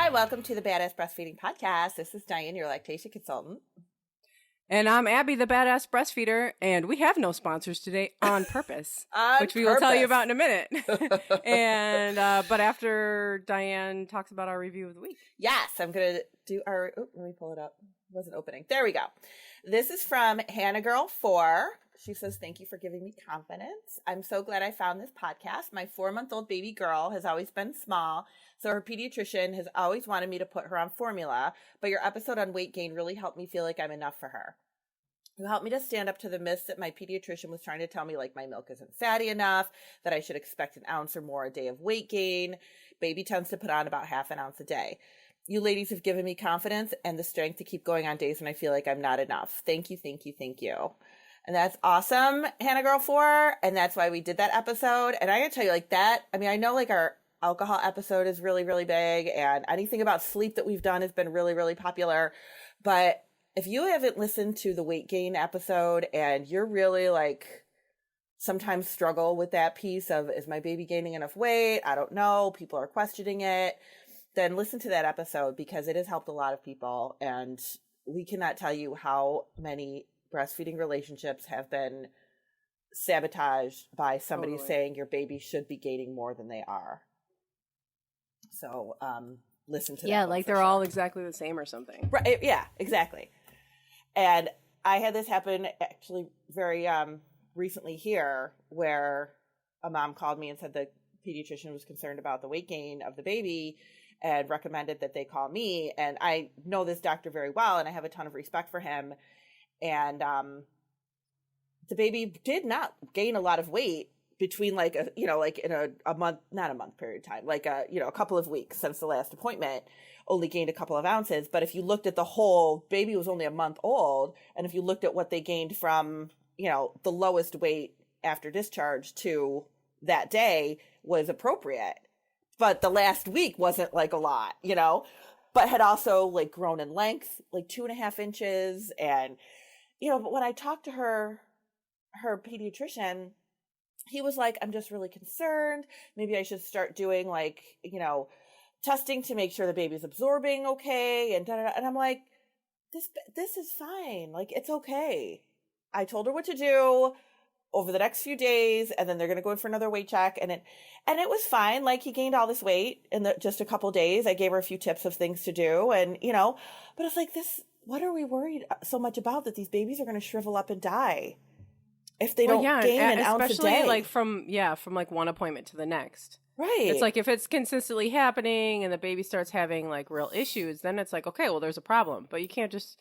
Hi, welcome to the Badass Breastfeeding Podcast. This is Diane, your lactation consultant. And I'm Abby, the Badass Breastfeeder, and we have no sponsors today on purpose, which we will tell you about in a minute. And but after Diane talks about our review of the week. Yes, I'm going to do our, let me pull it up. It wasn't opening. There we go. This is from Hannah Girl 4. She says, thank you for giving me confidence. I'm so glad I found this podcast. My 4-month-old baby girl has always been small, so her pediatrician has always wanted me to put her on formula, but your episode on weight gain really helped me feel like I'm enough for her. You helped me to stand up to the myths that my pediatrician was trying to tell me, like my milk isn't fatty enough, that I should expect an ounce or more a day of weight gain. Baby tends to put on about half an ounce a day. You ladies have given me confidence and the strength to keep going on days when I feel like I'm not enough. Thank you, thank you, thank you. And that's awesome, Hannah Girl 4. And that's why we did that episode. And I gotta tell you, like that, I mean, I know like our alcohol episode is really, really big, and anything about sleep that we've done has been really, really popular. But if you haven't listened to the weight gain episode and you're really like sometimes struggle with that piece of, is my baby gaining enough weight? I don't know. People are questioning it. Then listen to that episode because it has helped a lot of people. And we cannot tell you how many breastfeeding relationships have been sabotaged by somebody saying your baby should be gaining more than they are. So listen to that. Yeah, like they're all exactly the same or something. Right. Yeah, exactly. And I had this happen actually very recently here, where a mom called me and said the pediatrician was concerned about the weight gain of the baby and recommended that they call me. And I know this doctor very well, and I have a ton of respect for him. And the baby did not gain a lot of weight between like a, you know, like in a month, not a month period of time, like a, you know, a couple of weeks since the last appointment, only gained a couple of ounces. But if you looked at the whole, baby was only a month old. And if you looked at what they gained from, you know, the lowest weight after discharge to that day was appropriate. But the last week wasn't like a lot, you know, but had also like grown in length, like 2.5 inches. And, you know, but when I talked to her pediatrician, he was like, I'm just really concerned. Maybe I should start doing like, you know, testing to make sure the baby's absorbing okay. And da-da-da. And I'm like, this is fine. Like, it's okay. I told her what to do over the next few days, and then they're going to go in for another weight check. And it was fine. Like, he gained all this weight in just a couple days. I gave her a few tips of things to do, and, you know, but it's like what are we worried so much about, that these babies are going to shrivel up and die if they don't gain an ounce a day? Especially like from like one appointment to the next. Right. It's like if it's consistently happening and the baby starts having like real issues, then it's like, okay, well, there's a problem. But you can't just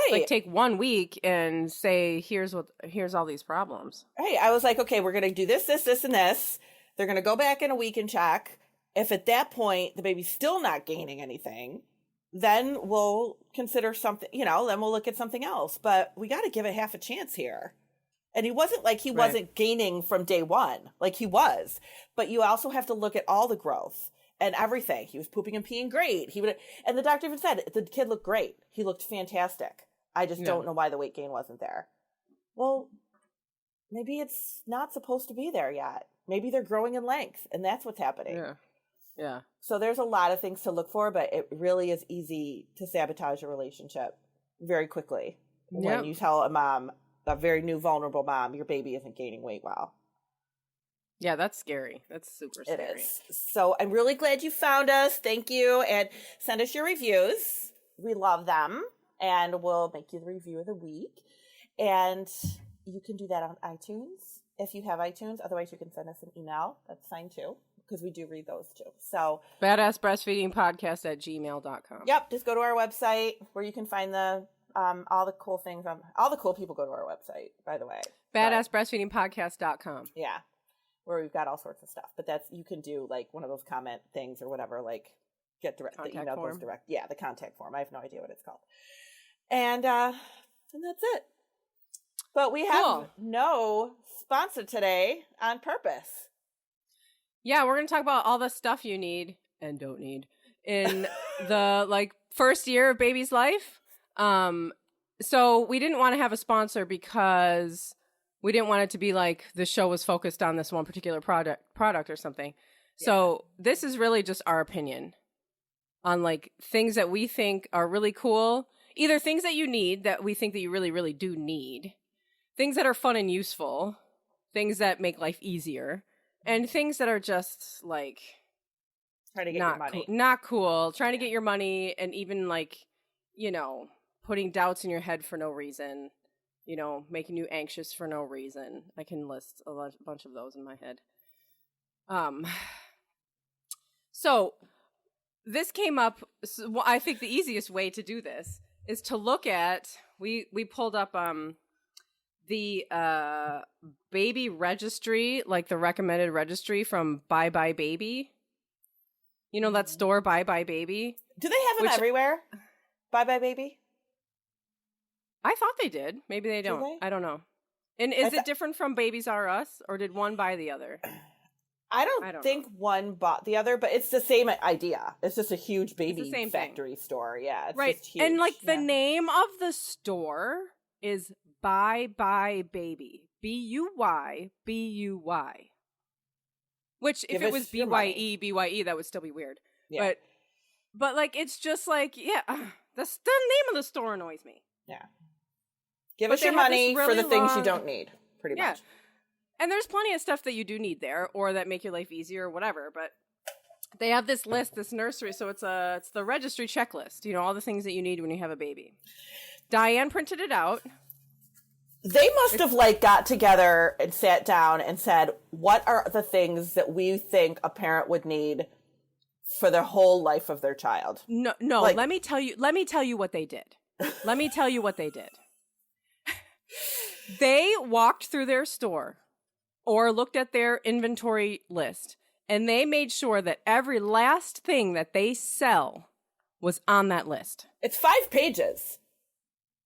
like take 1 week and say, here's all these problems. Right. I was like, okay, we're going to do this, this, this, and this. They're going to go back in a week and check. If at that point the baby's still not gaining anything, then we'll consider something, you know, then we'll look at something else. But we got to give it half a chance here. And he wasn't like he wasn't gaining from day one, like he was. But you also have to look at all the growth and everything. He was pooping and peeing great. And the doctor even said the kid looked great. He looked fantastic. I just don't know why the weight gain wasn't there. Well, maybe it's not supposed to be there yet. Maybe they're growing in length, and that's what's happening. Yeah. Yeah. So there's a lot of things to look for, but it really is easy to sabotage a relationship very quickly when you tell a mom, a very new, vulnerable mom, your baby isn't gaining weight well. Yeah, that's scary. That's super scary. It is. So I'm really glad you found us. Thank you. And send us your reviews. We love them. And we'll make you the review of the week. And you can do that on iTunes if you have iTunes. Otherwise, you can send us an email. That's fine too, because we do read those too. So badassbreastfeedingpodcast@gmail.com. Yep. Just go to our website where you can find the all the cool things. All the cool people go to our website, by the way. Badassbreastfeedingpodcast.com. Yeah. Where we've got all sorts of stuff. But you can do like one of those comment things or whatever, like get direct, the email goes direct. Yeah, the contact form. I have no idea what it's called. And that's it. But we have no sponsor today on purpose. Yeah, we're going to talk about all the stuff you need and don't need in the like first year of baby's life. So we didn't want to have a sponsor because we didn't want it to be like the show was focused on this one particular product or something. Yeah. So this is really just our opinion. on like things that we think are really cool, either things that you need that we think that you really, really do need, things that are fun and useful, things that make life easier, and things that are just like trying to get your money. Not cool, trying to get your money, and even like, you know, putting doubts in your head for no reason, you know, making you anxious for no reason. I can list a bunch of those in my head. So this came up. So I think the easiest way to do this is to look at, we pulled up the baby registry, like the recommended registry from Bye Bye Baby. You know that store, Bye Bye Baby? Do they have them everywhere? Bye Bye Baby? I thought they did. Maybe they don't. I don't know. And is it different from Babies R Us, or did one buy the other? I don't think one bought the other, but it's the same idea. It's just a huge baby factory store. Yeah, it's just huge. And like the name of the store is Bye Bye Baby. BUYBUY. Which if it was BYE, that would still be weird. Yeah. But like it's just like, yeah, the name of the store annoys me. Yeah. Give us your money for the things you don't need, pretty much. And there's plenty of stuff that you do need there, or that make your life easier, or whatever. But they have this list, this nursery, so it's the registry checklist. You know, all the things that you need when you have a baby. Diane printed it out. They must have like got together and sat down and said, "What are the things that we think a parent would need for the whole life of their child?" No. Like, let me tell you what they did. Let me tell you what they did. They walked through their store or looked at their inventory list, and they made sure that every last thing that they sell was on that list. It's 5 pages.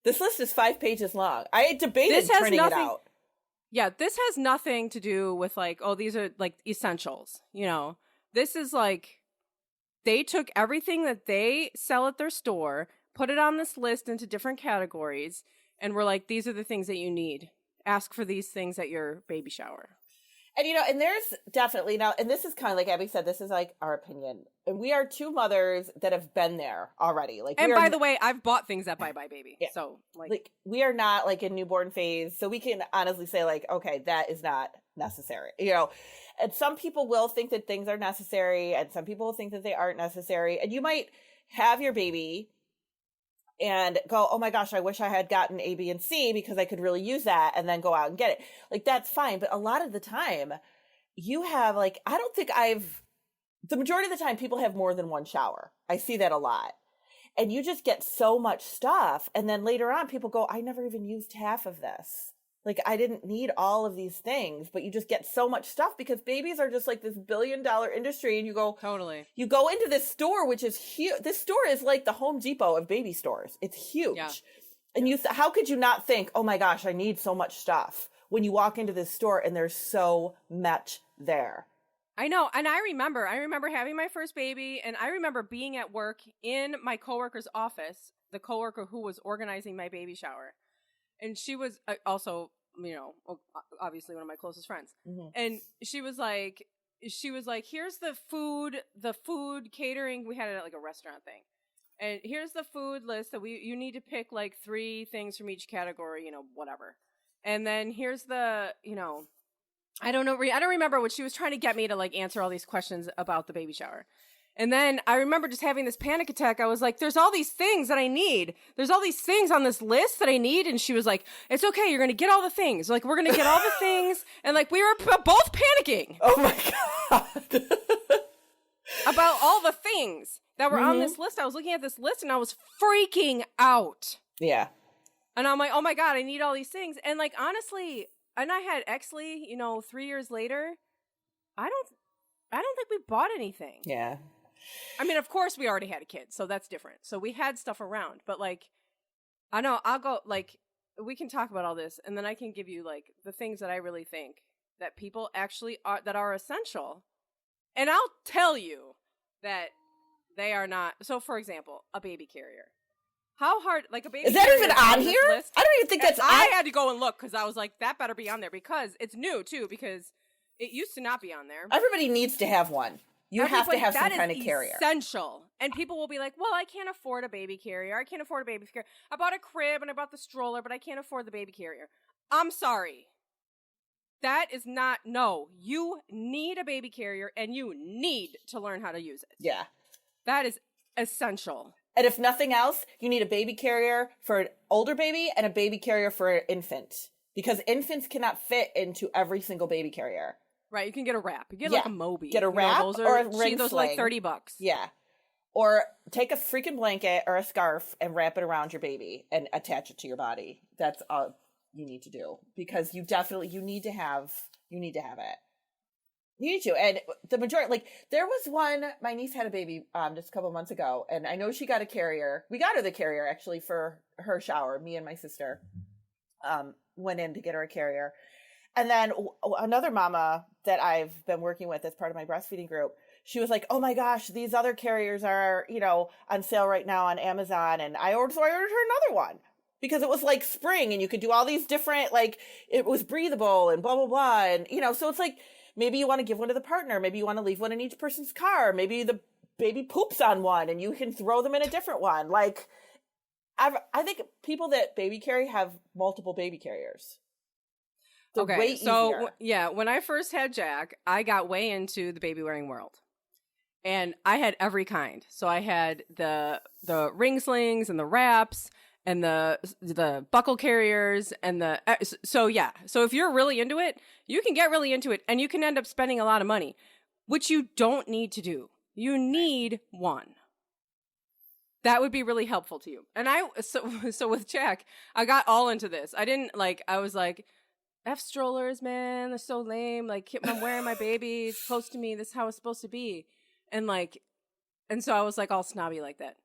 This list is 5 pages long. I debated printing it out. Yeah, this has nothing to do with like, oh, these are like essentials. You know, this is like they took everything that they sell at their store, put it on this list into different categories, and were like, these are the things that you need. Ask for these things at your baby shower. And, you know, and there's definitely now, and this is kind of like Abby said, this is like our opinion. And we are 2 mothers that have been there already. Like, and by the way, I've bought things at Bye Bye Baby. Yeah. So like we are not like in newborn phase. So we can honestly say like, okay, that is not necessary, you know. And some people will think that things are necessary, and some people will think that they aren't necessary. And you might have your baby and go, oh my gosh, I wish I had gotten A, B, and C because I could really use that, and then go out and get it. Like, that's fine. But a lot of the time you have like, the majority of the time people have more than one shower. I see that a lot. And you just get so much stuff. And then later on people go, I never even used half of this. Like, I didn't need all of these things, but you just get so much stuff because babies are just like this $1 billion industry. And you go, totally. You go into this store, which is huge. This store is like the Home Depot of baby stores. It's huge. Yeah. And how could you not think, oh my gosh, I need so much stuff when you walk into this store and there's so much there. I know. And I remember having my first baby, and I remember being at work in my coworker's office, the coworker who was organizing my baby shower. And she was also, you know, obviously one of my closest friends. Mm-hmm. And she was like, here's the food catering. We had it at like a restaurant thing. And here's the food list that you need to pick like 3 things from each category, you know, whatever. And then here's the, you know, I don't remember what she was trying to get me to like answer all these questions about the baby shower. And then I remember just having this panic attack. I was like, there's all these things that I need. There's all these things on this list that I need. And she was like, it's okay. You're going to get all the things. Like, we're going to get all the things. And like, we were both panicking. Oh my God. About all the things that were on this list. I was looking at this list and I was freaking out. Yeah. And I'm like, oh my God, I need all these things. And like, honestly, and I had Exley, you know, 3 years later. I don't think we bought anything. Yeah. I mean, of course we already had a kid, so that's different. So we had stuff around, but like, I know I'll go, like, we can talk about all this, and then I can give you like the things that I really think that people actually are essential. And I'll tell you that they are not. So for example, a baby carrier. How hard, like a baby is that even on here? List, I don't even think that's I had to go and look because I was like, that better be on there because it's new too, because it used to not be on there. Everybody needs to have one. You have to have some kind of carrier. Essential. And people will be like, well, I can't afford a baby carrier. I can't afford a baby carrier. I bought a crib and I bought the stroller, but I can't afford the baby carrier. I'm sorry. That is not, no. You need a baby carrier and you need to learn how to use it. Yeah. That is essential. And if nothing else, you need a baby carrier for an older baby and a baby carrier for an infant. Because infants cannot fit into every single baby carrier. Right, you can get a wrap. You get like a Moby. Get a wrap or a ring those sling. are like $30. Yeah. Or take a freaking blanket or a scarf and wrap it around your baby and attach it to your body. That's all you need to do. Because you need to have it. You need to. And the majority, like, there was one, my niece had a baby just a couple of months ago, and I know she got a carrier. We got her the carrier, actually, for her shower. Me and my sister went in to get her a carrier. And then another mama that I've been working with as part of my breastfeeding group, she was like, oh my gosh, these other carriers are, on sale right now on Amazon. And I ordered her another one because it was like spring and you could do all these different, like, it was breathable and blah, blah, blah. And, so it's like, maybe you want to give one to the partner. Maybe you want to leave one in each person's car. Maybe the baby poops on one and you can throw them in a different one. Like, I think people that baby carry have multiple baby carriers. They're way easier. When I first had Jack, I got way into the baby wearing world. And I had every kind. So I had the ring slings and the wraps and the buckle carriers and so if you're really into it, you can get really into it and you can end up spending a lot of money, which you don't need to do. You need one. That would be really helpful to you. And so with Jack, I got all into this. I was like, F strollers, man, they're so lame. Like, I'm wearing my baby. It's close to me. This is how it's supposed to be. And so I was like all snobby like that.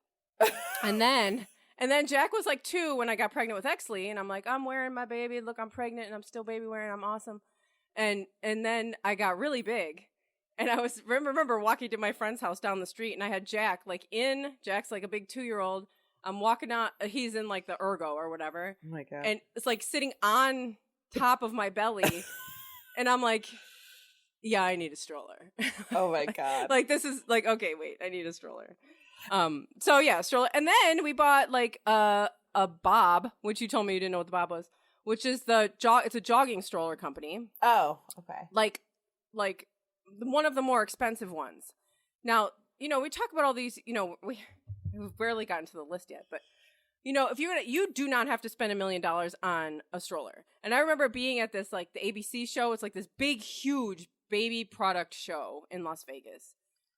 and then Jack was like 2 when I got pregnant with Exley. And I'm like, I'm wearing my baby. Look, I'm pregnant and I'm still baby wearing. I'm awesome. And then I got really big. And I remember walking to my friend's house down the street and I had Jack Jack's like a big 2-year-old. I'm walking out. He's in like the ergo or whatever. Oh my God. And it's like sitting on top of my belly and I'm like, yeah, I need a stroller. Oh my God. Like, this is like, okay, wait, I need a stroller. Stroller. And then we bought like a Bob, which you told me you didn't know what the Bob was, which is it's a jogging stroller company. Oh, okay. Like one of the more expensive ones. Now, we talk about all these, we've barely gotten to the list yet, but if you do not have to spend $1 million on a stroller. And I remember being at this, like, the ABC show. It's like this big, huge baby product show in Las Vegas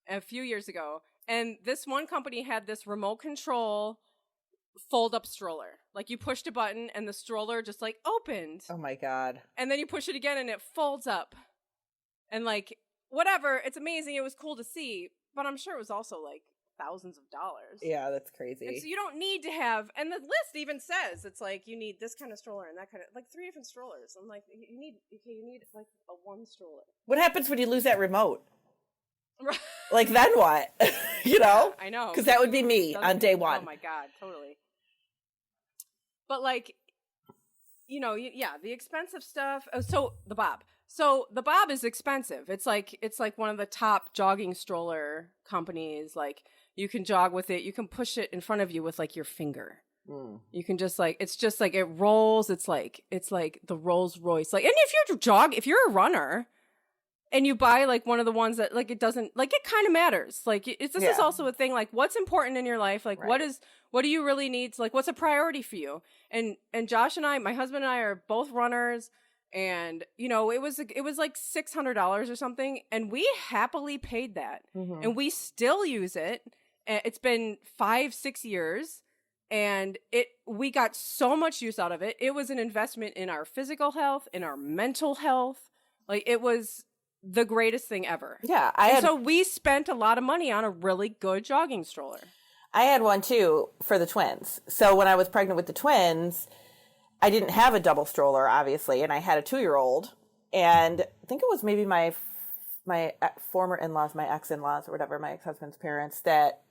a few years ago. And this one company had this remote control fold-up stroller. Like, you pushed a button and the stroller just, like, opened. Oh my God. And then you push it again and it folds up. And, like, whatever. It's amazing. It was cool to see. But I'm sure it was also, like, thousands of dollars. Yeah, that's crazy. And so you don't need to have, and the list even says it's like you need this kind of stroller and that kind of, like 3 different strollers. I'm like, you need like a one stroller. What happens when you lose that remote? Right. Like, then what? I know, because that would be me on day one. Oh my God, totally. But like, the expensive stuff. So the Bob is expensive. It's like one of the top jogging stroller companies. Like, you can jog with it. You can push it in front of you with like your finger. You can just like, it's just like, it rolls. It's like the Rolls Royce. Like, and if you're a runner and you buy like one of the ones that like, it doesn't, like, it kind of matters. Like, this is also a thing, like, what's important in your life? Like, right. What do you really need? Like, what's a priority for you? And Josh and I, my husband and I, are both runners. And, it was like $600 or something. And we happily paid that. Mm-hmm. And we still use it. It's been 5-6 years. And we got so much use out of it. It was an investment in our physical health, in our mental health. Like, it was the greatest thing ever. Yeah. So we spent a lot of money on a really good jogging stroller. I had one too for the twins. So when I was pregnant with the twins, I didn't have a double stroller, obviously, and I had a 2-year-old. And I think it was maybe my former in-laws, my ex-in-laws or whatever, my ex-husband's parents that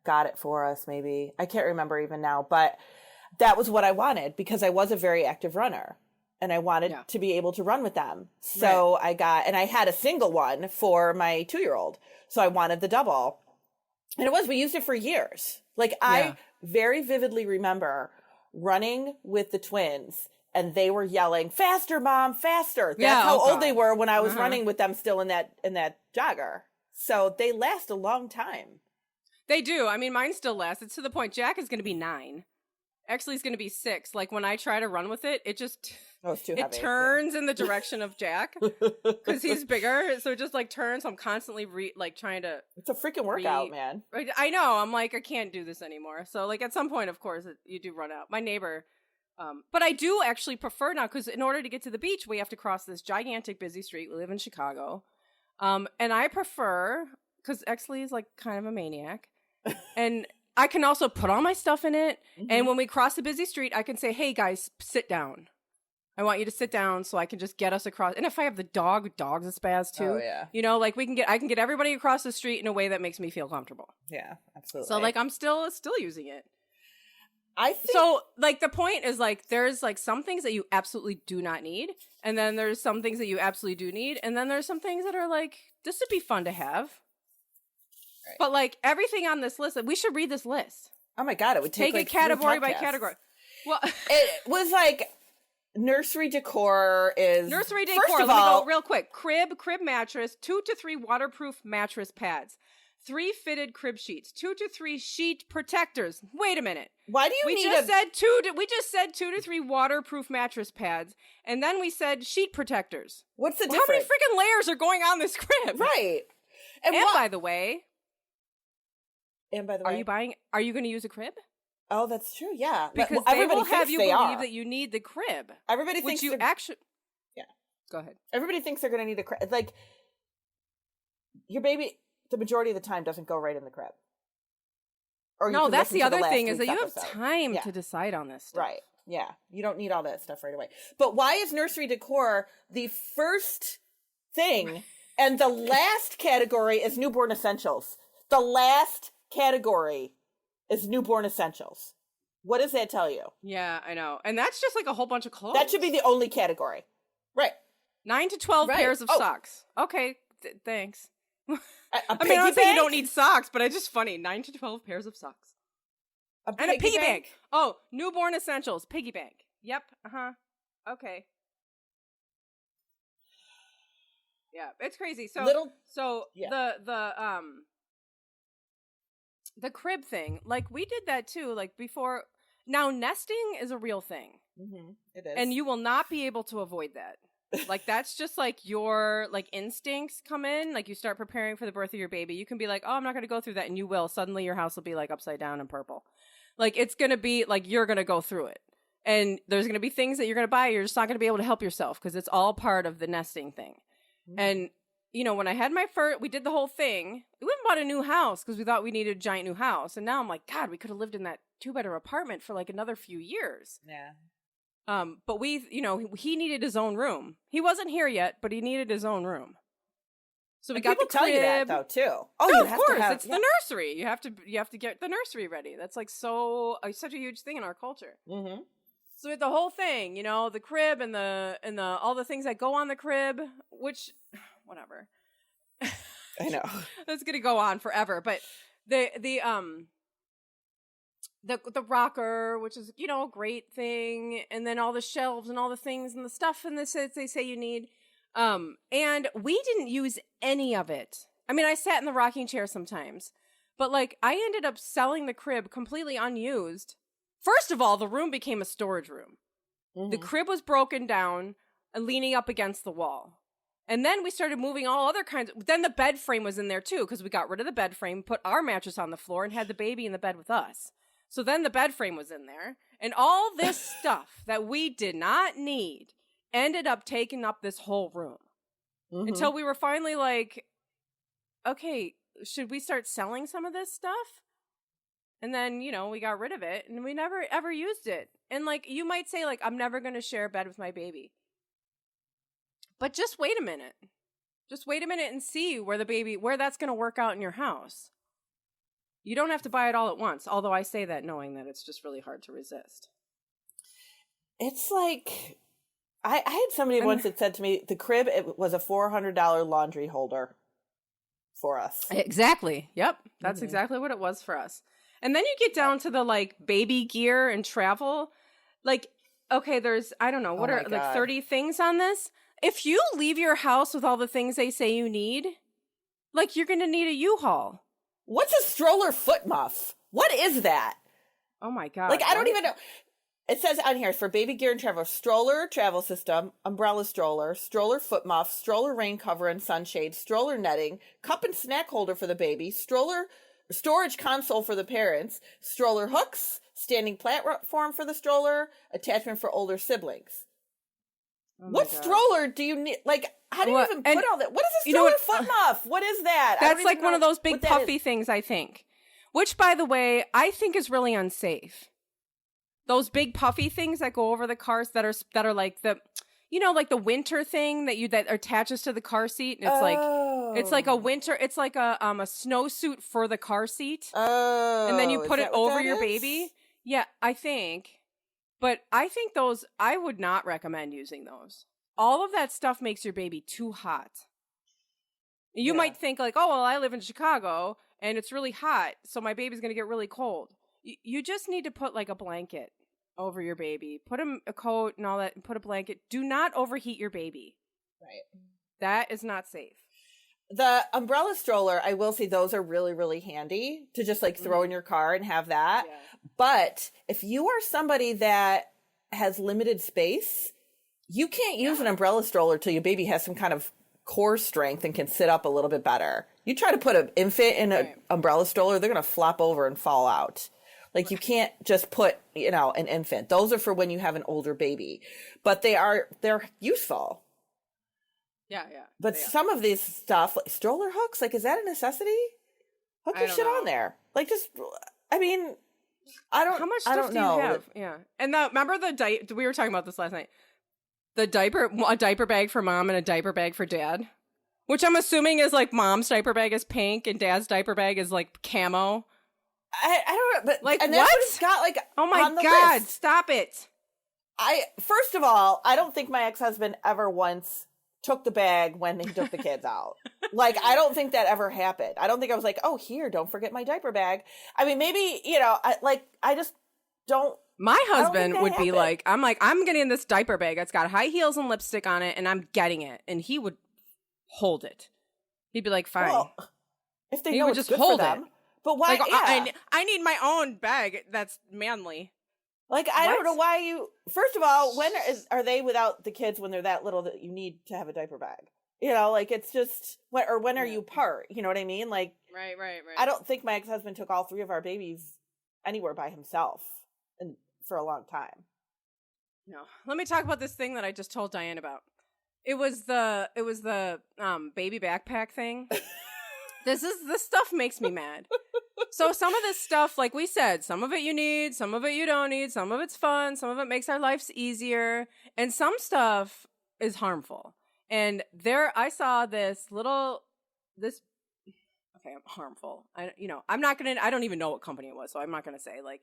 got it for us, maybe. I can't remember even now, but that was what I wanted because I was a very active runner. and I wanted to be able to run with them. So I had a single one for my 2-year-old. So I wanted the double. And we used it for years. Like I very vividly remember running with the twins and they were yelling, "Faster, Mom, faster." That's how old they were when I was running with them still in that jogger. So they last a long time. They do. I mean, mine still lasts. It's to the point Jack is going to be 9. Actually, he's going to be 6. Like when I try to run with it, it just it's too heavy. It turns in the direction of Jack because he's bigger. So it just like turns. I'm constantly trying to. It's a freaking workout, man. I know. I'm like, I can't do this anymore. So like at some point, of course, you do run out. My neighbor, but I do actually prefer now because in order to get to the beach, we have to cross this gigantic busy street. We live in Chicago, and I prefer because Exley is like kind of a maniac, and I can also put all my stuff in it. Mm-hmm. And when we cross the busy street, I can say, "Hey guys, sit down. I want you to sit down so I can just get us across." And if I have the dog's a spaz too. Oh, yeah. You know, like I can get everybody across the street in a way that makes me feel comfortable. Yeah, absolutely. So like I'm still using it. I think so like the point is like there's like some things that you absolutely do not need, and then there's some things that you absolutely do need, and then there's some things that are like this would be fun to have. Right. But like everything on this list, we should read this list. Oh my God, it would take like it category by category. Well, it was like nursery decor is nursery decor. First of all, let me go real quick. Crib mattress, 2 to 3 waterproof mattress pads, 3 fitted crib sheets, 2 to 3 sheet protectors. Wait a minute. Why do you we just said 2 to 3 waterproof mattress pads, and then we said sheet protectors. What's the difference? How many freaking layers are going on this crib? Right. And by the way, are you going to use a crib? Oh, that's true. Yeah. Because they will have you believe that you need the crib. Everybody thinks you actually. Yeah. Go ahead. Everybody thinks they're going to need a crib. Like your baby, the majority of the time doesn't go right in the crib. Or no, that's the other thing is that you have time to decide on this stuff. Right. Yeah. You don't need all that stuff right away. But why is nursery decor the first thing and the last category is newborn essentials? The last category is newborn essentials. What does that tell you? Yeah, I know. And that's just like a whole bunch of clothes. That should be the only category. Right. 9 to 12 pairs of socks. Okay, thanks. I mean, I'm not saying you don't need socks, but it's just funny. 9 to 12 pairs of socks. And a piggy bank. Oh, newborn essentials. Piggy bank. Yep. Uh-huh. Okay. Yeah, it's crazy. So the crib thing, like we did that too, like before. Now nesting is a real thing. Mm-hmm. It is. And you will not be able to avoid that. Like that's just like your like instincts come in, like you start preparing for the birth of your baby. You can be like, oh, I'm not going to go through that. And you will. Suddenly your house will be like upside down and purple. Like it's going to be like, you're going to go through it. And there's going to be things that you're going to buy. You're just not going to be able to help yourself because it's all part of the nesting thing. Mm-hmm. And you know, when I had my first, we did the whole thing. We went and bought a new house because we thought we needed a giant new house. And now I'm like, God, we could have lived in that 2-bedroom apartment for like another few years. Yeah. But he needed his own room. He wasn't here yet, but he needed his own room. So we got the crib. Tell you that though too. Oh, no, of course, it's the nursery. You have to get the nursery ready. That's like such a huge thing in our culture. Mm-hmm. So with the whole thing, you know, the crib and the all the things that go on the crib, which whatever. I know that's gonna go on forever, but the rocker, which is, you know, a great thing, and then all the shelves and all the things and the stuff and they say you need. And we didn't use any of it. I mean, I sat in the rocking chair sometimes, but like I ended up selling the crib completely unused. First of all, the room became a storage room. Mm-hmm. The crib was broken down and leaning up against the wall. And then we started moving all other kinds. Then the bed frame was in there too, because we got rid of the bed frame, put our mattress on the floor, and had the baby in the bed with us. So then the bed frame was in there. And all this stuff that we did not need ended up taking up this whole room. Mm-hmm. Until we were finally like, okay, should we start selling some of this stuff? And then, you know, we got rid of it and we never ever used it. And like, you might say like, I'm never going to share a bed with my baby. But just wait a minute. Just wait a minute and see where that's going to work out in your house. You don't have to buy it all at once. Although I say that knowing that it's just really hard to resist. It's like, I had somebody once that said to me, the crib, it was a $400 laundry holder for us. Exactly. Yep. That's exactly what it was for us. And then you get down to the like baby gear and travel. Like, okay, there's, I don't know, what are like 30 things on this? If you leave your house with all the things they say you need, like you're going to need a U-Haul. What's a stroller foot muff? What is that? Oh my God. Like, I don't even know. It says on here, for baby gear and travel, stroller travel system, umbrella stroller, stroller foot muff, stroller rain cover and sunshade, stroller netting, cup and snack holder for the baby, stroller storage console for the parents, stroller hooks, standing platform for the stroller, attachment for older siblings. Oh what stroller do you need? Like, how do you even put all that? What is a stroller foot muff? What is that? That's like one of those big puffy things, I think. Which, by the way, I think is really unsafe. Those big puffy things that go over the cars that are like the, you know, like the winter thing that attaches to the car seat. And it's like a winter. It's like a snowsuit for the car seat. Oh, and then you put it over your baby. Yeah, I think. But I think those, I would not recommend using those. All of that stuff makes your baby too hot. You might think like, oh, well, I live in Chicago and it's really hot, so my baby's going to get really cold. You just need to put like a blanket over your baby. Put a coat and all that and put a blanket. Do not overheat your baby. Right. That is not safe. The umbrella stroller, I will say those are really, really handy to just like throw in your car and have that. Yeah. But if you are somebody that has limited space, you can't use an umbrella stroller till your baby has some kind of core strength and can sit up a little bit better. You try to put an infant in an umbrella stroller, they're going to flop over and fall out. Like you can't just put, you know, an infant. Those are for when you have an older baby, but they're useful. Yeah. But some of these stuff, like stroller hooks, like, is that a necessity? Hook your shit on there. Like, just, I mean, how much stuff do you have? Yeah. And remember we were talking about this last night. A diaper bag for mom and a diaper bag for dad, which I'm assuming is like mom's diaper bag is pink and dad's diaper bag is like camo. I don't know, but like and what? It's got like oh my God, list. Stop it! First of all, I don't think my ex-husband ever once took the bag when he took the kids out. Like, I don't think that ever happened. I don't think I was like, oh, here, don't forget my diaper bag. I mean, maybe, you know, I just don't. My husband would be like, I'm getting this diaper bag. It's got high heels and lipstick on it, and I'm getting it. And he would hold it. He'd be like, fine. Well, if they would just hold it. But why? Like, I need my own bag that's manly. Like, I don't know why you. First of all, when are they without the kids when they're that little that you need to have a diaper bag? You know, like it's just when are you apart? You know what I mean? Like, right. I don't think my ex-husband took all three of our babies anywhere by himself, and for a long time. No, let me talk about this thing that I just told Diane about. It was the baby backpack thing. This stuff makes me mad. So some of this stuff, like we said, some of it you need, some of it you don't need, some of it's fun, some of it makes our lives easier, and some stuff is harmful. And I saw harmful. I don't even know what company it was, so I'm not gonna say like,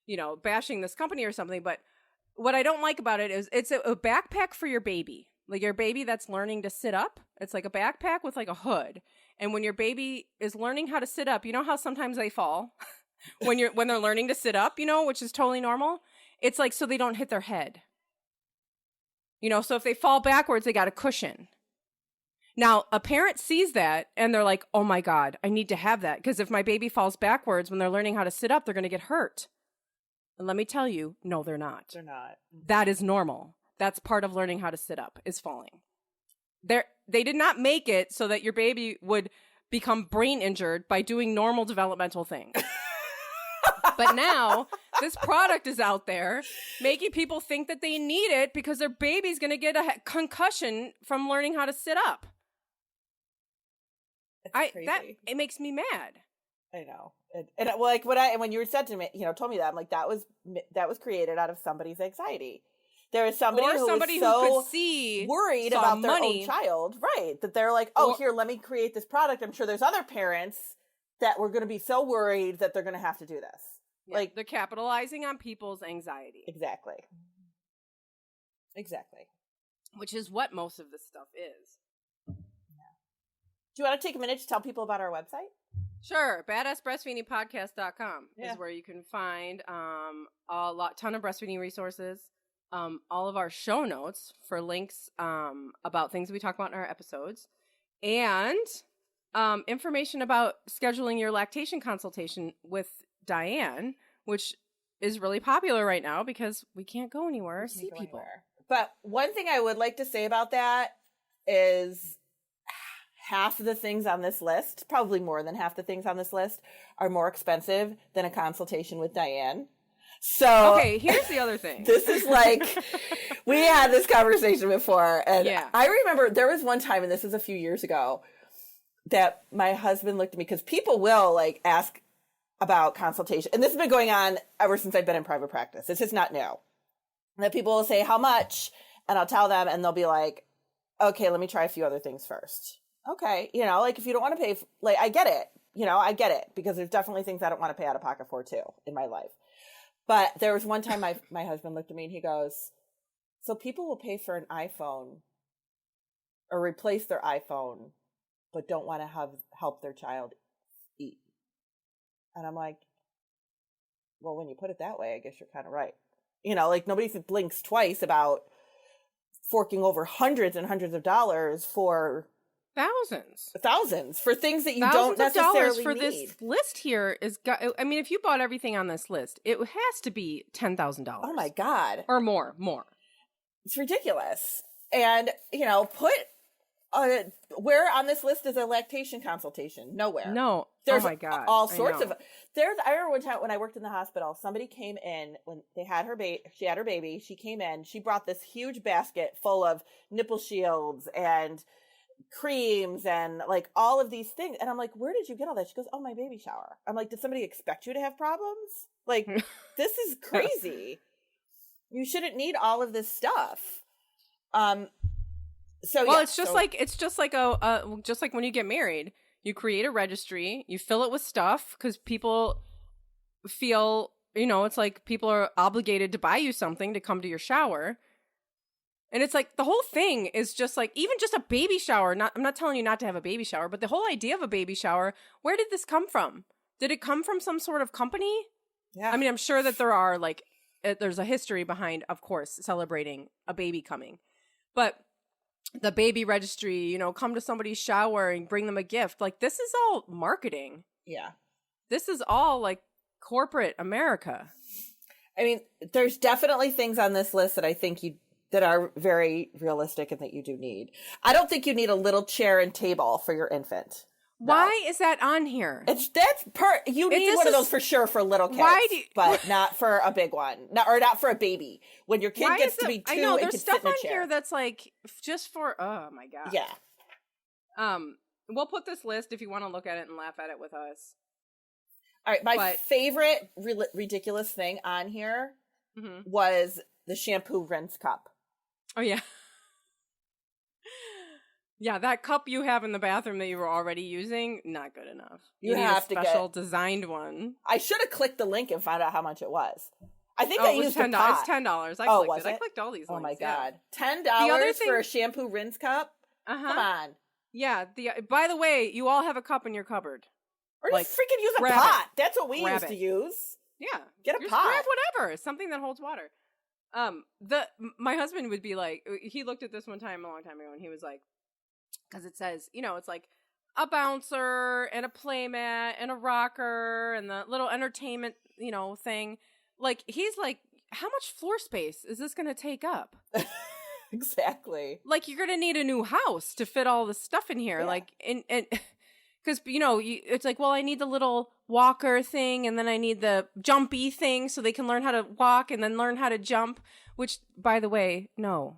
you know, bashing this company or something, but what I don't like about it is it's a backpack for your baby. Like your baby that's learning to sit up. It's like a backpack with like a hood. And when your baby is learning how to sit up, you know how sometimes they fall when they're learning to sit up, you know, which is totally normal. It's like so they don't hit their head. You know, so if they fall backwards, they got a cushion. Now, a parent sees that and they're like, "Oh my God, I need to have that because if my baby falls backwards when they're learning how to sit up, they're going to get hurt." And let me tell you, no, they're not. They're not. That is normal. That's part of learning how to sit up is falling. They did not make it so that your baby would become brain injured by doing normal developmental things. But now this product is out there making people think that they need it because their baby's going to get a concussion from learning how to sit up. It makes me mad. I know. And like when you said to me, you know, told me that, I'm like, that was created out of somebody's anxiety. There is somebody who could see worried about their own child, right? That they're like, here, let me create this product. I'm sure there's other parents that were going to be so worried that they're going to have to do this. Yeah, like they're capitalizing on people's anxiety. Exactly. which is what most of this stuff is. Do you want to take a minute to tell people about our website? Sure. BadassBreastfeedingPodcast.com is where you can find ton of breastfeeding resources, all of our show notes for links about things we talk about in our episodes, and information about scheduling your lactation consultation with Dianne, which is really popular right now because we can't go anywhere or see people. But one thing I would like to say about that is half of the things on this list, probably more than half the things on this list, are more expensive than a consultation with Dianne. So okay, here's the other thing. This is like, we had this conversation before, and I remember there was one time, and this was a few years ago, that my husband looked at me, because people will like ask about consultation, and this has been going on ever since I've been in private practice. This is not new. That people will say, how much? And I'll tell them, and they'll be like, okay, let me try a few other things first. Okay, like if you don't want to pay, I get it. I get it, because there's definitely things I don't want to pay out of pocket for too in my life. But there was one time my husband looked at me and he goes, so people will pay for an iPhone or replace their iPhone, but don't want to help their child eat. And I'm like, well, when you put it that way, I guess you're kind of right. Nobody blinks twice about forking over hundreds and hundreds of dollars for thousands for things that you don't necessarily for need. This list here if you bought everything on this list, it has to be $10,000. Oh my God. Or more. It's ridiculous. And, where on this list is a lactation consultation? Nowhere. No. There's oh my God. all sorts of, I remember one time when I worked in the hospital, somebody came in when they had she had her baby. She came in, she brought this huge basket full of nipple shields and creams and like all of these things. And I'm like, where did you get all that? She goes, oh, my baby shower. I'm like, did somebody expect you to have problems? Like, this is crazy. You shouldn't need all of this stuff. It's just like when you get married, you create a registry, you fill it with stuff because people feel, it's like people are obligated to buy you something to come to your shower. And it's like the whole thing is just like, even just a baby shower. I'm not telling you not to have a baby shower, but the whole idea of a baby shower, where did this come from? Did it come from some sort of company? Yeah. I mean, I'm sure that there's a history behind, of course, celebrating a baby coming. But the baby registry, come to somebody's shower and bring them a gift. Like, this is all marketing. Yeah. This is all like corporate America. I mean, there's definitely things on this list that I think that are very realistic and that you do need. I don't think you need a little chair and table for your infant. No. Why is that on here? You need one of those for sure for little kids, but not for a big one, not for a baby. When your kid gets to be 2, I know there's stuff on here that's like just for. Oh my God. Yeah. We'll put this list if you want to look at it and laugh at it with us. All right, my favorite ridiculous thing on here was the shampoo rinse cup. Oh yeah. Yeah, that cup you have in the bathroom that you were already using, not good enough. You need have a special designed one. I should have clicked the link and found out how much it was. I think I used $10. It's $10. I clicked all these links. Oh my God. $10 for a shampoo rinse cup? Come on. Yeah. By the way, you all have a cup in your cupboard. Or just freaking use a pot. That's what we used to use. Yeah. Get a pot. Grab whatever. Something that holds water. My husband would be like, he looked at this one time a long time ago and he was like, because it says, it's like a bouncer and a playmat and a rocker and the little entertainment, thing. Like, he's like, how much floor space is this going to take up? Exactly. Like, you're going to need a new house to fit all this stuff in here. Yeah. Like, and because, it's like, well, I need the little walker thing and then I need the jumpy thing so they can learn how to walk and then learn how to jump, which, by the way, no,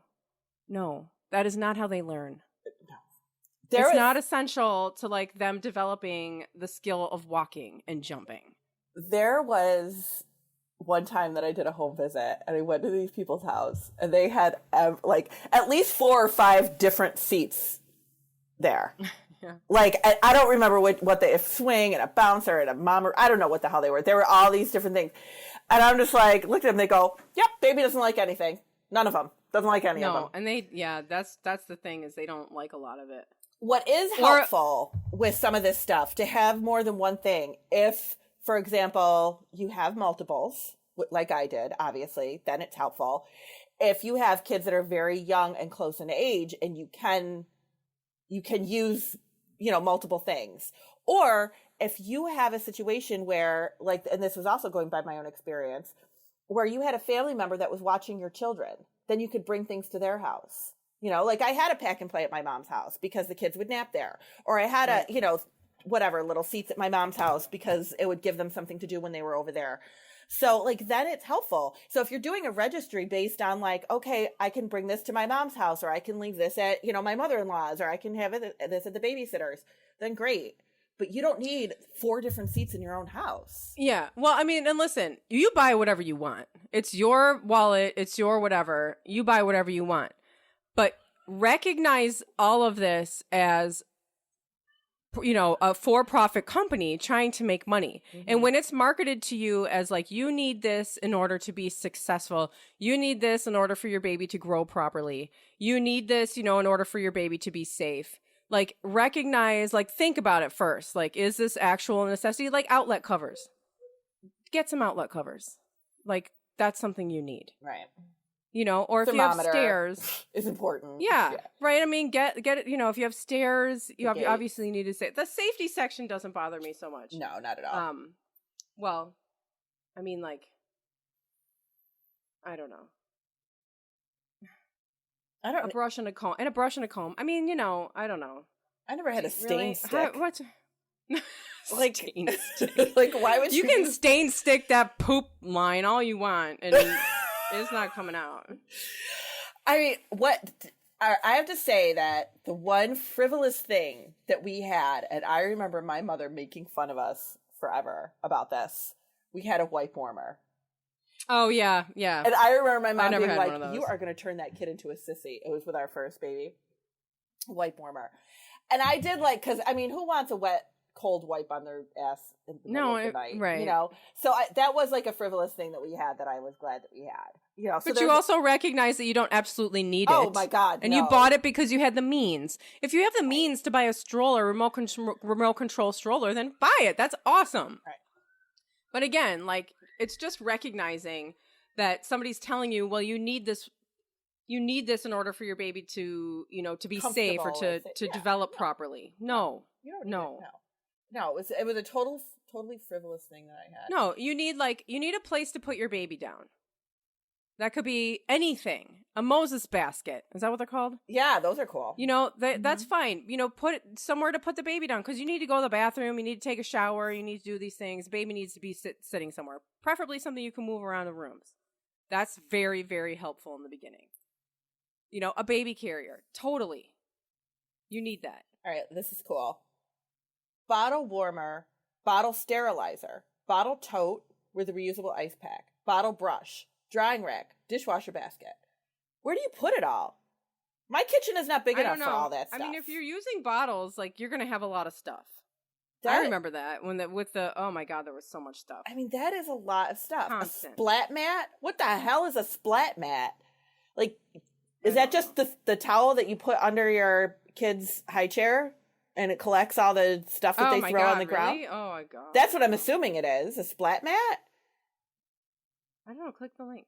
that is not how they learn. It's not essential to like them developing the skill of walking and jumping. There was one time that I did a home visit and I went to these people's house and they had like at least 4 or 5 different seats there. Yeah. Like, I don't remember a swing and a bouncer and a mom, I don't know what the hell they were. There were all these different things. And I'm just like, look at them. They go, yep, baby doesn't like anything. None of them. Doesn't like any of them. No, and that's the thing is they don't like a lot of it. What is helpful with some of this stuff to have more than one thing, if, for example, you have multiples, like I did, obviously, then it's helpful. If you have kids that are very young and close in age and you can use, multiple things. Or if you have a situation where, like, and this was also going by my own experience, where you had a family member that was watching your children, then you could bring things to their house. Like I had a pack and play at my mom's house because the kids would nap there. Or I had whatever, little seats at my mom's house because it would give them something to do when they were over there. So like then it's helpful. So if you're doing a registry based on like, okay, I can bring this to my mom's house, or I can leave this at, my mother-in-law's, or I can have this at the babysitter's, then great. But you don't need 4 different seats in your own house. Yeah. Well, I mean, and listen, you buy whatever you want. It's your wallet. It's your whatever. You buy whatever you want. But recognize all of this as, a for-profit company trying to make money. Mm-hmm. And when it's marketed to you as like, you need this in order to be successful. You need this in order for your baby to grow properly. You need this, in order for your baby to be safe. Like, recognize, like, think about it first. Like, is this actual necessity? Like, outlet covers. Get some outlet covers. Like, that's something you need. Right. Or if you have stairs. Is important. Yeah. Right. I mean, get it, if you have stairs, you obviously need to say. The safety section doesn't bother me so much. No, not at all. Well, I mean, like, I don't know. A brush and a comb. I mean, I don't know. I never had a stain stick. What's like stain stick? Like, why would you can stain stick that poop line all you want, and it's not coming out. I mean, I have to say that the one frivolous thing that we had, and I remember my mother making fun of us forever about this. We had a wipe warmer. Oh, yeah, yeah. And I remember my mom being like, you are going to turn that kid into a sissy. It was with our first baby. Wipe warmer. And I did because, I mean, who wants a wet, cold wipe on their ass in the middle of the night? Right. So that was like a frivolous thing that we had that I was glad that we had. But you also recognize that you don't absolutely need it. Oh, my God, And you bought it because you had the means. If you have the means to buy a stroller, remote control stroller, then buy it. That's awesome. Right. But again, like, it's just recognizing that somebody's telling you, well, you need this in order for your baby to, to be safe or to develop properly. No. You don't need it, no, it was a totally frivolous thing that I had. No, you need a place to put your baby down. That could be anything. A Moses basket. Is that what they're called? Yeah, those are cool. That's fine. Put it somewhere to put the baby down because you need to go to the bathroom. You need to take a shower. You need to do these things. The baby needs to be sitting somewhere. Preferably something you can move around the rooms. That's very, very helpful in the beginning. A baby carrier. Totally. You need that. All right, this is cool. Bottle warmer, bottle sterilizer, bottle tote with a reusable ice pack, bottle brush, drying rack, dishwasher basket. Where do you put it all? My kitchen is not big enough for all that stuff. I mean, if you're using bottles, like, you're going to have a lot of stuff. I remember that oh my God, there was so much stuff. I mean, that is a lot of stuff. Constant. A splat mat? What the hell is a splat mat? Like, is that just the towel that you put under your kid's high chair and it collects all the stuff that they throw on the ground? Really? Oh my God. That's what I'm assuming it is. A splat mat? I don't know. Click the link.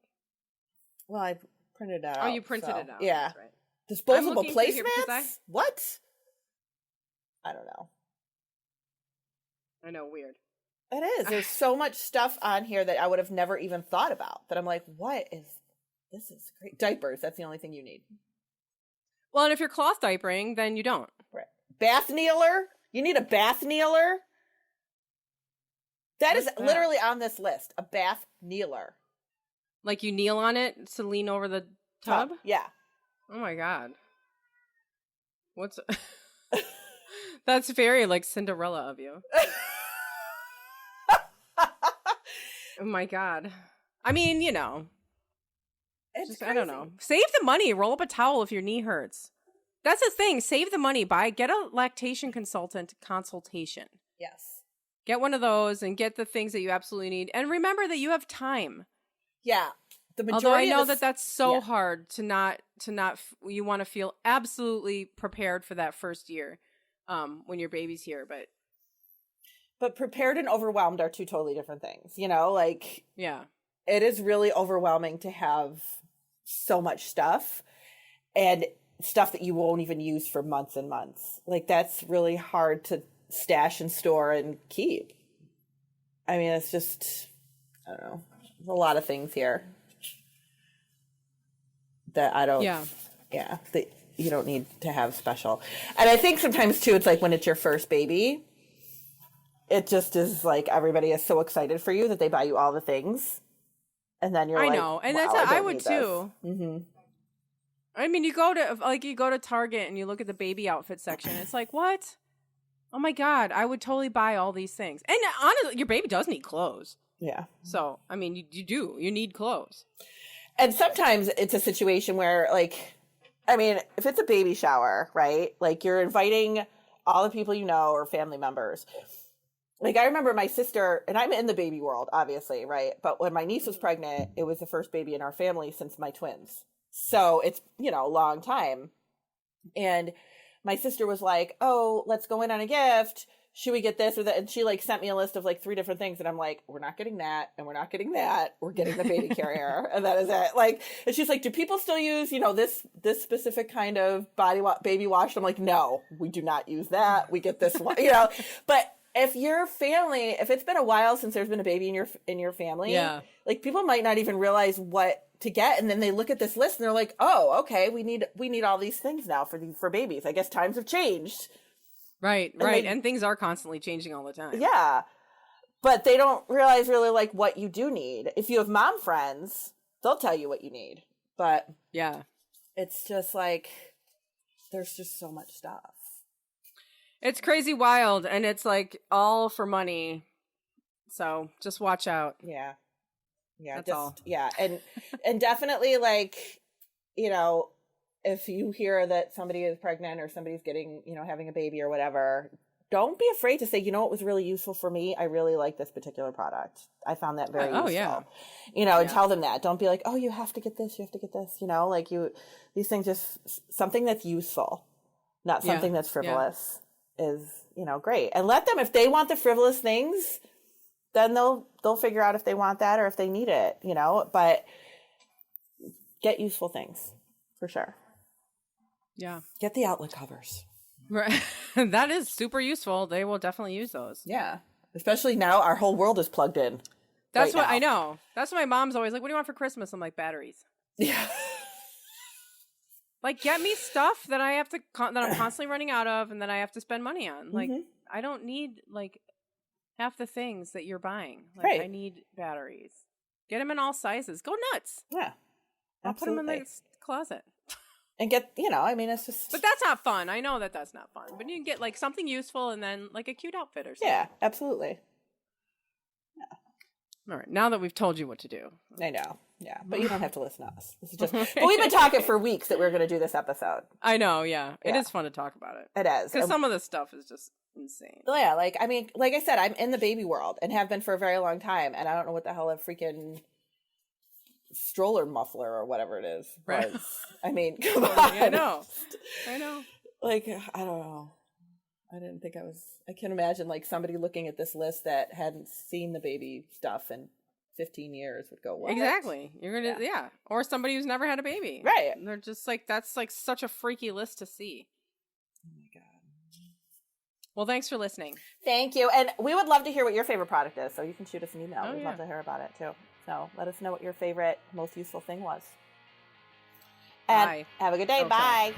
Well, I printed it out. Oh, you printed it out. Yeah. That's right. Disposable placemats? What? I don't know. I know, weird. It is. There's so much stuff on here that I would have never even thought about. That I'm like, this is great. Diapers, that's the only thing you need. Well, and if you're cloth diapering, then you don't. Right. Bath kneeler? You need a bath kneeler? What's that? Literally on this list. A bath kneeler. Like you kneel on it to lean over the tub? Yeah. Oh my God. That's very like Cinderella of you. Oh my God. I mean, I don't know. Save the money. Roll up a towel if your knee hurts. That's the thing. Save the money. Get a lactation consultation. Yes. Get one of those and get the things that you absolutely need. And remember that you have time. Yeah. the majority Although I know of that's so hard to not you want to feel absolutely prepared for that first year when your baby's here, but prepared and overwhelmed are two totally different things, you know, like yeah. it is really overwhelming to have so much stuff and stuff that you won't even use for months and months. Like that's really hard to stash and store and keep. I mean, it's just, I don't know, there's a lot of things here that I don't, that you don't need to have special. And I think sometimes too, it's like when it's your first baby, it just is like everybody is so excited for you that they buy you all the things. And then you're I like, know. And wow, that's, I would need too. Mm-hmm. I mean, you go to Target and you look at the baby outfit section. It's like, what? Oh my God, I would totally buy all these things. And honestly, your baby does need clothes. Yeah. So, I mean, you need clothes. And sometimes it's a situation where, like, I mean, if it's a baby shower, right? Like, you're inviting all the people you know or family members. Like, I remember my sister, and I'm in the baby world, obviously, right? But when my niece was pregnant, it was the first baby in our family since my twins. So it's, you know, a long time. And my sister was like, oh, let's go in on a gift. Should we get this or that? And she like sent me a list of like 3 different things. And I'm like, we're not getting that. And we're not getting that. We're getting the baby carrier. And that is it. Like, and she's like, do people still use, you know, this specific kind of baby wash? I'm like, no, we do not use that. We get this one, you know, but if your family, if it's been a while since there's been a baby in your family, like people might not even realize what to get. And then they look at this list and they're like, oh, okay, we need all these things now for babies. I guess times have changed. Right, right. And things are constantly changing all the time. Yeah. But they don't realize really like what you do need. If you have mom friends, they'll tell you what you need. But yeah, it's just like, there's just so much stuff. It's crazy wild. And it's like all for money. So just watch out. Yeah. Yeah. That's all. Yeah. And definitely like, you know, if you hear that somebody is pregnant or somebody's getting, you know, having a baby or whatever, don't be afraid to say, you know, what was really useful for me? I really like this particular product. I found that very useful. Yeah. You know, and tell them that. Don't be like, oh, you have to get this, you know, like these things, just something that's useful, not something that's frivolous is, you know, great. And let them, if they want the frivolous things, then they'll figure out if they want that or if they need it, you know, but get useful things for sure. Yeah. Get the outlet covers. Right. That is super useful. They will definitely use those. Yeah. Especially now our whole world is plugged in. That's what I know. That's why my mom's always like, what do you want for Christmas? I'm like, batteries. Yeah. Like, get me stuff that I have to, that I'm constantly running out of and that I have to spend money on. Like, I don't need like half the things that you're buying. Like, I need batteries. Get them in all sizes. Go nuts. Yeah. I'll put them in the closet. And get, you know, I mean, it's just... But that's not fun. I know that's not fun. But you can get, like, something useful and then, like, a cute outfit or something. Yeah, absolutely. Yeah. All right. Now that we've told you what to do. I know. Yeah. But you don't have to listen to us. This is just... But we've been talking for weeks that we're going to do this episode. I know, yeah. It is fun to talk about it. It is. Because some of this stuff is just insane. Well, yeah, like, I mean, like I said, I'm in the baby world and have been for a very long time. And I don't know what the hell a freaking... stroller muffler or whatever it is. Right. I mean, come on. I know. Like, I don't know. I didn't think I can imagine like somebody looking at this list that hadn't seen the baby stuff in 15 years would go, what? Exactly. You're going to, Or somebody who's never had a baby. Right. And they're just like, that's like such a freaky list to see. Oh my God. Well, thanks for listening. Thank you. And we would love to hear what your favorite product is. So you can shoot us an email. We'd love to hear about it too. So let us know what your favorite, most useful thing was. And have a good day. Bye.